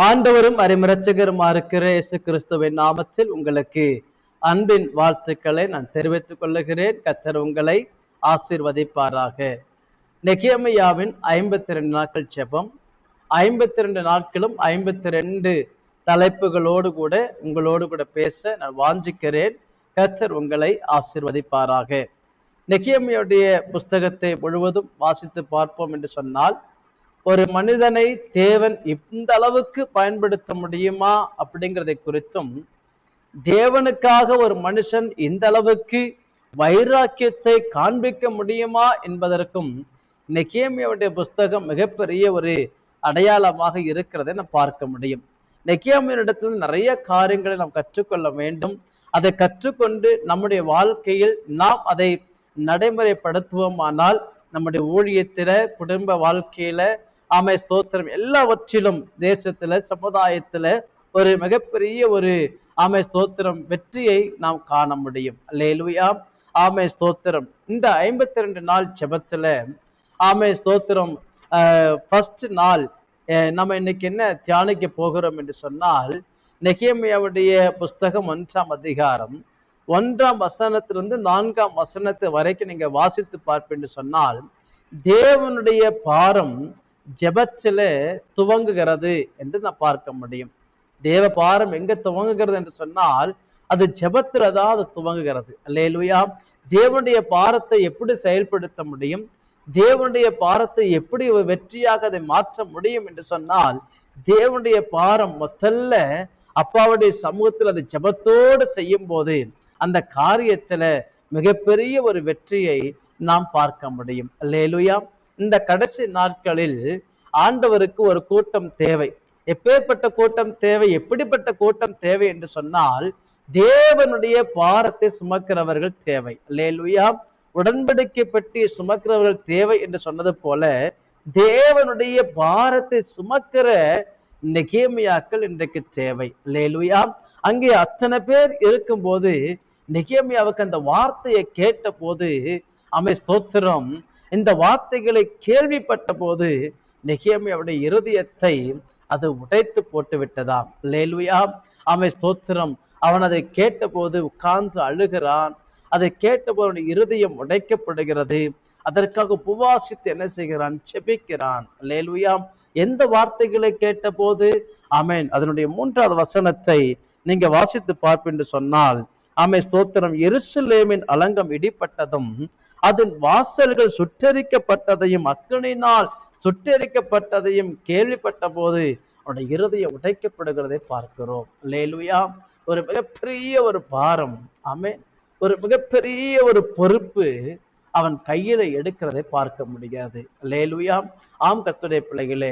ஆண்டவரும் அரைமிரட்சகருமா இருக்கிற இயேசு கிறிஸ்துவின் நாமத்தில் உங்களுக்கு அன்பின் வாழ்த்துக்களை நான் தெரிவித்துக் கொள்ளுகிறேன். கர்த்தர் உங்களை ஆசீர்வதிப்பாராக. நெகேமியாவின் 52 நாட்கள் ஜெபம், 52 நாட்களும் 52 தலைப்புகளோடு கூட உங்களோடு கூட பேச நான் வாஞ்சிக்கிறேன். கர்த்தர் உங்களை ஆசீர்வதிப்பாராக. நெகேமியாவுடைய புஸ்தகத்தை முழுவதும் வாசித்து பார்ப்போம் என்று சொன்னால், ஒரு மனிதனை தேவன் இந்த அளவுக்கு பயன்படுத்த முடியுமா அப்படிங்கிறதை குறித்தும், தேவனுக்காக ஒரு மனுஷன் இந்த அளவுக்கு வைராக்கியத்தை காண்பிக்க முடியுமா என்பதற்கும் நெகேமியாவுடைய புஸ்தகம் மிகப்பெரிய ஒரு அடையாளமாக இருக்கிறதை நாம் பார்க்க முடியும். நெகேமியாவிடத்தில் நிறைய காரியங்களை நாம் கற்றுக்கொள்ள வேண்டும். அதை கற்றுக்கொண்டு நம்முடைய வாழ்க்கையில் நாம் அதை நடைமுறைப்படுத்துவோமானால் நம்முடைய ஊழியத்தில, குடும்ப வாழ்க்கையில, ஆமை ஸ்தோத்திரம், எல்லாவற்றிலும், தேசத்துல, சமுதாயத்துல ஒரு மிகப்பெரிய ஒரு ஆமை ஸ்தோத்திரம் வெற்றியை நாம் காண முடியும். அல்லேலூயா, ஆமை ஸ்தோத்திரம். இந்த 52 நாள் ஜெபத்துல ஆமை ஸ்தோத்திரம் ஃபர்ஸ்ட் நாள் நம்ம இன்னைக்கு என்ன தியானிக்க போகிறோம் என்று சொன்னால், நெகேமியாவுடைய புஸ்தகம் 1ஆம் அதிகாரம் 1ஆம் வசனத்திலிருந்து 4ஆம் வசனத்து வரைக்கும் நீங்க வாசித்து பார்ப்பேன்னு சொன்னால், தேவனுடைய பாரம் ஜெபத்தில துவங்குகிறது என்று நான் பார்க்க முடியும். தேவ பாரம் எங்க துவங்குகிறது என்று சொன்னால், அது ஜெபத்தில தான் அது துவங்குகிறது. அல்லேலூயா. தேவனுடைய பாரத்தை எப்படி செயல்படுத்த முடியும், தேவனுடைய பாரத்தை எப்படி வெற்றியாக அதை மாற்ற முடியும் என்று சொன்னால், தேவனுடைய பாரம் முதல்ல அப்பாவுடைய சமூகத்தில் அதை ஜெபத்தோடு செய்யும் போது அந்த காரியத்துல மிகப்பெரிய ஒரு வெற்றியை நாம் பார்க்க முடியும். அல்லேலூயா. இந்த கடைசி நாட்களில் ஆண்டவருக்கு ஒரு கூட்டம் தேவை. எப்பேற்பட்ட கூட்டம் தேவை, எப்படிப்பட்ட கூட்டம் தேவை என்று சொன்னால், தேவனுடைய பாரத்தை சுமக்கிறவர்கள் தேவை. அல்லேலூயா. உடன்படிக்கை பற்றி சுமக்கிறவர்கள் தேவை என்று சொன்னது போல, தேவனுடைய பாரத்தை சுமக்கிற நெகேமியாக்கள் இன்றைக்கு தேவை. அல்லேலூயா. அங்கே அத்தனை பேர் இருக்கும்போது நெகேமியாவுக்கு அந்த வார்த்தையை கேட்ட போது, ஆமை ஸ்தோத்திரம், இந்த வார்த்தைகளை கேள்விப்பட்ட போது நெகேமியாவுடைய இருதயத்தை அது உடைத்து போட்டு விட்டதாம். அல்லேலூயா, ஆமை ஸ்தோத்திரம். அவன் அதை கேட்ட போது உட்கார்ந்து அழுகிறான். அதை கேட்டபோது அவனுடைய இருதயம் உடைக்கப்படுகிறது. அதற்காக உபவாசித்து என்ன செய்கிறான், செபிக்கிறான். அல்லேலூயா. எந்த வார்த்தைகளை கேட்ட போது? ஆமென். அதனுடைய 3ஆவது வசனத்தை நீங்க வாசித்து பார்ப்பென்று சொன்னால், ஆமை ஸ்தோத்திரம், எருசலேமின் அலங்கம் இடிப்பட்டதும் அதன் வாசல்கள் சுட்டெரிக்கப்பட்டதையும் அக்கினியினால் சுட்டெரிக்கப்பட்டதையும் கேள்விப்பட்ட போது அவனுடைய இருதயம் உடைக்கப்படுகிறதை பார்க்கிறோம். அல்லேலூயா. ஒரு மிகப்பெரிய ஒரு பாரம், ஆமென், ஒரு மிகப்பெரிய ஒரு பொறுப்பு அவன் கையில எடுக்கிறதை பார்க்க முடியாது. அல்லேலூயா. ஆம் கர்த்தருடைய பிள்ளைகளே,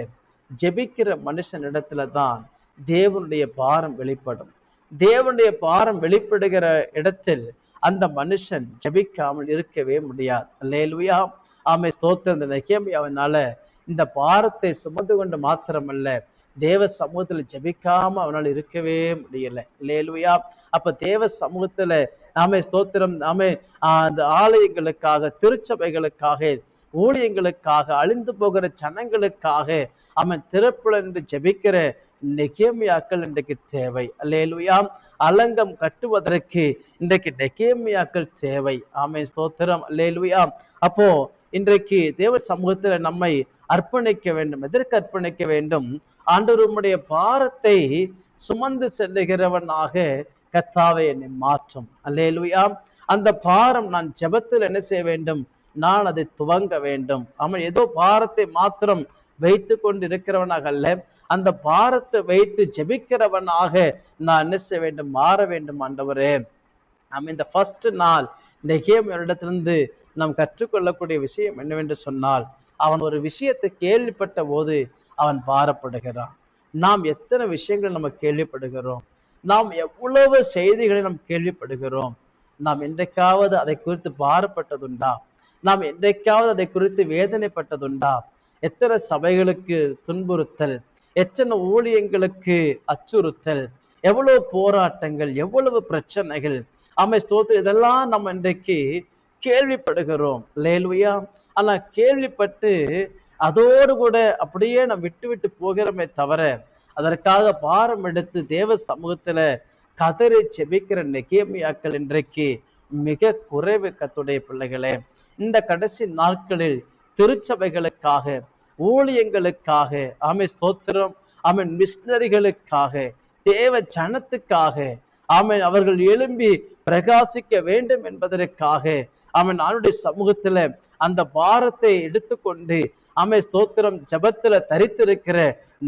ஜெபிக்கிற மனுஷனிடத்துல தான் தேவனுடைய பாரம் வெளிப்படும். தேவனுடைய பாரம் வெளிப்படுகிற இடத்தில் அந்த மனுஷன் ஜெபிக்காமல் இருக்கவே முடியாது. அல்லேலூயா. ஆமை ஸ்தோத்திரம். இந்த நெகேமியாவினால இந்த பாரத்தை சுமந்து கொண்டு மாத்திரமல்ல, தேவ சமூகத்துல ஜெபிக்காம அவனால் இருக்கவே முடியல. அல்லேலூயா. அப்ப தேவ சமூகத்துல நாமே ஸ்தோத்திரம், நாமே அந்த ஆலயங்களுக்காக, திருச்சபைகளுக்காக, ஊழியங்களுக்காக, அழிந்து போகிற ஜனங்களுக்காக அவன் திறப்புல என்று ஜெபிக்கிற நெகேமியாக்கள் இன்றைக்கு தேவை. அல்லேலூயா. அலங்கம் கட்டுவதற்கு இன்றைக்கு நெகேமியாக்கள் தேவை. ஆமென் ஸ்தோத்திரம். அல்லேலூயா. அப்போ இன்றைக்கு தேவ சமூகத்துல நம்மை அர்ப்பணிக்க வேண்டும். எதற்கு அர்ப்பணிக்க வேண்டும்? ஆண்டவருடைய பாரத்தை சுமந்து செல்லுகிறவனாக கர்த்தாவே என்னை மாற்றும். அல்லேலூயா. அந்த பாரம் நான் ஜெபத்தில் என்ன செய்ய வேண்டும்? நான் அதை துவங்க வேண்டும். அவன் ஏதோ பாரத்தை மாத்திரம் வைத்து கொண்டு இருக்கிறவனாக அல்ல, அந்த பாரத்தை வைத்து ஜெபிக்கிறவனாக நான் என்ன செய்ய வேண்டும்? மாற வேண்டும். ஆண்டவரே, நம்ம இந்த ஃபர்ஸ்ட் நாள் நெகேமியாவிடத்திலிருந்து நாம் கற்றுக்கொள்ளக்கூடிய விஷயம் என்னவென்று சொன்னால், அவன் ஒரு விஷயத்தை கேள்விப்பட்ட போது அவன் பாரப்படுகிறான். நாம் எத்தனை விஷயங்கள் நம்ம கேள்விப்படுகிறோம், நாம் எவ்வளவு செய்திகளை நாம் கேள்விப்படுகிறோம். நாம் என்றைக்காவது அதை குறித்து பாரப்பட்டதுண்டா? நாம் என்றைக்காவது அதை குறித்து வேதனைப்பட்டதுண்டா? எத்தனை சபைகளுக்கு துன்புறுத்தல், எத்தனை ஊழியங்களுக்கு அச்சுறுத்தல், எவ்வளவு போராட்டங்கள், எவ்வளவு பிரச்சனைகள், ஆமை ஸ்தோத்திரம், இதெல்லாம் நம்ம இன்றைக்கு கேள்விப்படுகிறோம். அல்லேலூயா. ஆனா கேள்விப்பட்டு அதோடு கூட அப்படியே நம்ம விட்டு விட்டு போகிறோமே தவிர, அதற்காக பாரம் எடுத்து தேவ சமூகத்துல கதறி செபிக்கிற நெகேமியாக்கள் இன்றைக்கு மிக குறைவு. கர்த்தருடைய பிள்ளைகளே, இந்த கடைசி நாட்களில் திருச்சபைகளுக்காக, ஊழியங்களுக்காக, ஆமென் ஸ்தோத்திரம், ஆமென் மிஷனரிகளுக்காக, தேவ ஜனத்துக்காக, ஆமென் அவர்கள் எழும்பி பிரகாசிக்க வேண்டும் என்பதற்காக, ஆமென் அவருடைய சமூகத்துல அந்த பாரத்தை எடுத்துக்கொண்டு, ஆமென் ஸ்தோத்திரம், ஜெபத்துல தரித்திருக்கிற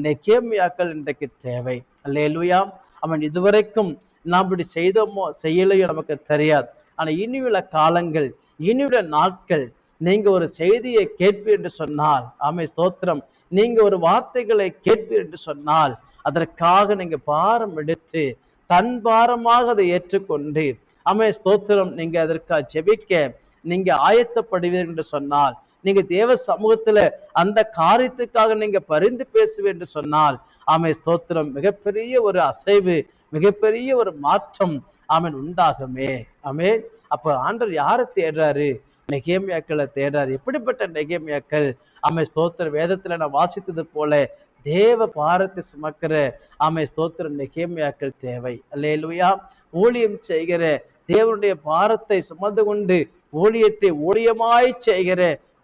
நெகேமியாக்கள் இன்றைக்கு தேவை. அல்லேலூயா. அவன் இதுவரைக்கும் நாம் இப்படி செய்தோமோ செய்யலையோ நமக்கு தெரியாது. ஆனா இனியுள்ள காலங்கள், இனியுள்ள நாட்கள், நீங்க ஒரு செய்தியை கேட்பீர் என்று சொன்னால், ஆமென் ஸ்தோத்திரம், நீங்க ஒரு வார்த்தைகளை கேட்பீர் என்று சொன்னால், அதற்காக நீங்க பாரம் எடுத்து தன் பாரமாக அதை ஏற்றுக்கொண்டு, ஆமென் ஸ்தோத்திரம், நீங்க அதற்காக ஜெபிக்க நீங்க ஆயத்தப்படுவீர் என்று சொன்னால், நீங்க தேவ சமூகத்துல அந்த காரியத்துக்காக நீங்க பரிந்து பேசுவீர் என்று சொன்னால், ஆமென் ஸ்தோத்திரம், மிகப்பெரிய ஒரு அசைவு, மிகப்பெரிய ஒரு மாற்றம் ஆமென் உண்டாகுமே. ஆமென். அப்ப ஆண்டவர் யாரை தேடுறாரு? நெகேமியாக்களை தேடுறாரு. எப்படிப்பட்ட நெகேமியாக்கள்? ஆமென் ஸ்தோத்திரம், வேதத்துல நான் வாசித்தது போல தேவ பாரத்தை சுமக்கிற, ஆமென் ஸ்தோத்திரம், நெகேமியாக்கள் தேவை. அல்லேலூயா. ஊழியம் செய்கிற, தேவனுடைய பாரத்தை சுமந்து கொண்டு ஊழியத்தை ஊழியமாய் செய்கிற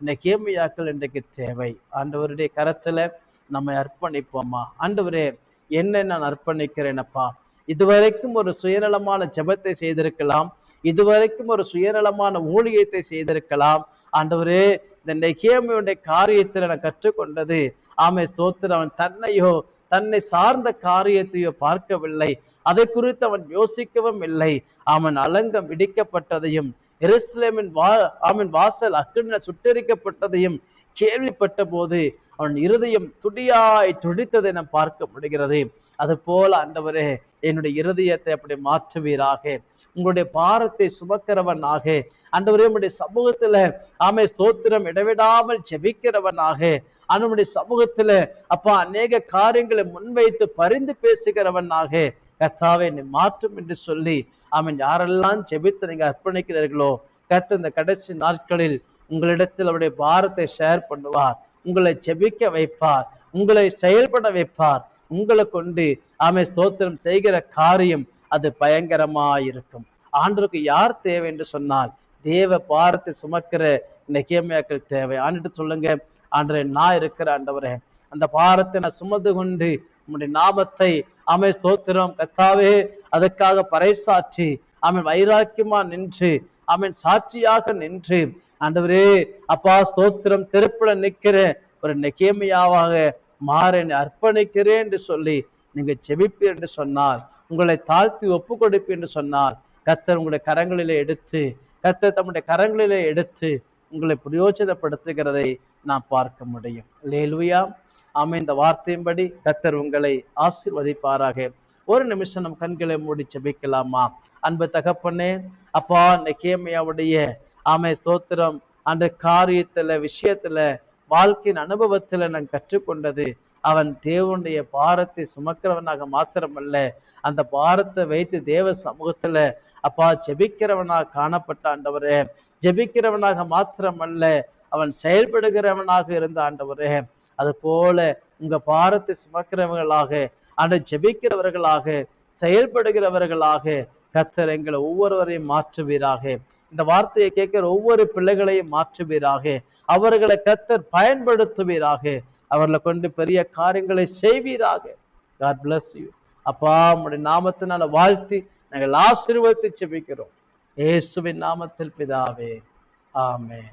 நெகேமியாக்கள் இன்றைக்கு தேவை. ஆண்டவருடைய கரத்துல நம்ம அர்ப்பணிப்போமா? ஆண்டவரே, என்ன நான் அர்ப்பணிக்கிறேனப்பா. இதுவரைக்கும் ஒரு சுயநலமான ஜெபத்தை செய்திருக்கலாம், இதுவரைக்கும் ஒரு சுயநலமான ஊழியத்தை செய்திருக்கலாம். ஆண்டவரே, இந்த நெகேமியாவுடைய காரியத்தில் நான் கற்றுக்கொண்டது, ஆமென் ஸ்தோத்திரம், அவன் தன்னையோ தன்னை சார்ந்த காரியத்தையோ பார்க்கவில்லை, அதை குறித்து அவன் யோசிக்கவும் இல்லை. அவன் அலங்கம் இடிக்கப்பட்டதையும் எருசலேமின் அவன் வாசல் அக்கினியில சுட்டெரிக்கப்பட்டதையும் கேள்விப்பட்ட போது அவன் இருதயம் துடியாய் துடித்ததை நாம் பார்க்க முடிகிறது. அது போல ஆண்டவரே, என்னுடைய இருதயத்தை அப்படி மாற்றுவீராக. உங்களுடைய பாரத்தை சுமக்கிறவனாக, ஆண்டவரே, உங்களுடைய சமூகத்துல ஆமென் ஸ்தோத்திரம் இடைவிடாமல் ஜெபிக்கிறவனாக, நம்முடைய சமூகத்துல அப்பா அநேக காரியங்களை முன்வைத்து பரிந்து பேசுகிறவனாக கர்த்தாவே என்னை மாற்றும் என்று சொல்லி, ஆமென், யாரெல்லாம் ஜெபித்து நீங்க அர்ப்பணிக்கிறீர்களோ, கர்த்தர் இந்த கடைசி நாட்களில் உங்களிடத்தில் அவருடைய பாரத்தை ஷேர் பண்ணுவார், உங்களை ஜெபிக்க வைப்பார், உங்களை செயல்பட வைப்பார். உங்களை கொண்டு ஆமென் ஸ்தோத்திரம் செய்கிற காரியம் அது பயங்கரமாயிருக்கும். ஆண்டவருக்கு யார் தேவை என்று சொன்னால், தேவ பாரத்தை சுமக்கிற நெகேமியாக்கள் தேவை. ஆண்டுட்டு சொல்லுங்க, ஆண்டவரே, நான் இருக்கிற ஆண்டவரே, அந்த பாரத்தை நான் சுமந்து கொண்டு உம்முடைய நாமத்தை ஆமென் ஸ்தோத்திரம் கர்த்தாவே அதற்காக பறைசாற்றி, ஆமென் வைராக்கியமா நின்று, ஆமென் சாட்சியாக நின்று, ஆண்டவரே அப்பா ஸ்தோத்திரம், தெருப்புல நிற்கிற ஒரு நெகேமியாவாக மாற அர்ப்பணிக்கிறேன் என்று சொல்லி நீங்க ஜெபிப்பீர் என்று சொன்னால், உங்களை தாழ்த்தி ஒப்பு கொடுப்பீர் என்று சொன்னால், கர்த்தர் உங்களுடைய கரங்களிலே எடுத்து, கர்த்தர் தம்முடைய கரங்களிலே எடுத்து உங்களை பிரயோஜனப்படுத்துகிறதை நாம் பார்க்க முடியும். அல்லேலூயா. ஆமென். இந்த வார்த்தையின்படி கர்த்தர் உங்களை ஆசீர்வதிப்பாராக. ஒரு நிமிஷம் நம் கண்களை மூடி ஜெபிக்கலாமா? அன்பு தகப்பனே, அப்பா நெகேமியாவுடைய ஆமென் ஸ்தோத்திரம் அந்த காரியத்துல, விஷயத்துல, வாழ்க்கையின் அனுபவத்துல நான் கற்றுக்கொண்டது, அவன் தேவனுடைய பாரத்தை சுமக்கிறவனாக மாத்திரமல்ல, அந்த பாரத்தை வைத்து தேவ சமூகத்துல அப்பா ஜெபிக்கிறவனாக காணப்பட்ட ஆண்டவரே, ஜெபிக்கிறவனாக மாத்திரமல்ல, அவன் செயல்படுகிறவனாக இருந்த ஆண்டவரே. அது போல உங்க பாரத்தை சுமக்கிறவர்களாக, அந்த ஜெபிக்கிறவர்களாக, செயல்படுகிறவர்களாக கர்த்தர் எங்களை ஒவ்வொருவரையும் மாற்றுவீராக. இந்த வார்த்தையை கேட்கிற ஒவ்வொரு பிள்ளைகளையும் மாற்றுவீராக. அவர்களை கர்த்தர் பயன்படுத்துவீராக. அவர்களை கொண்டு பெரிய காரியங்களை செய்வீராக. God bless you. அப்பா உம்முடைய நாமத்தினால வாழ்த்தி நாங்கள் ஆசீர்வதித்து ஜெபிக்கிறோம். இயேசுவின் நாமத்தில் பிதாவே, ஆமென்.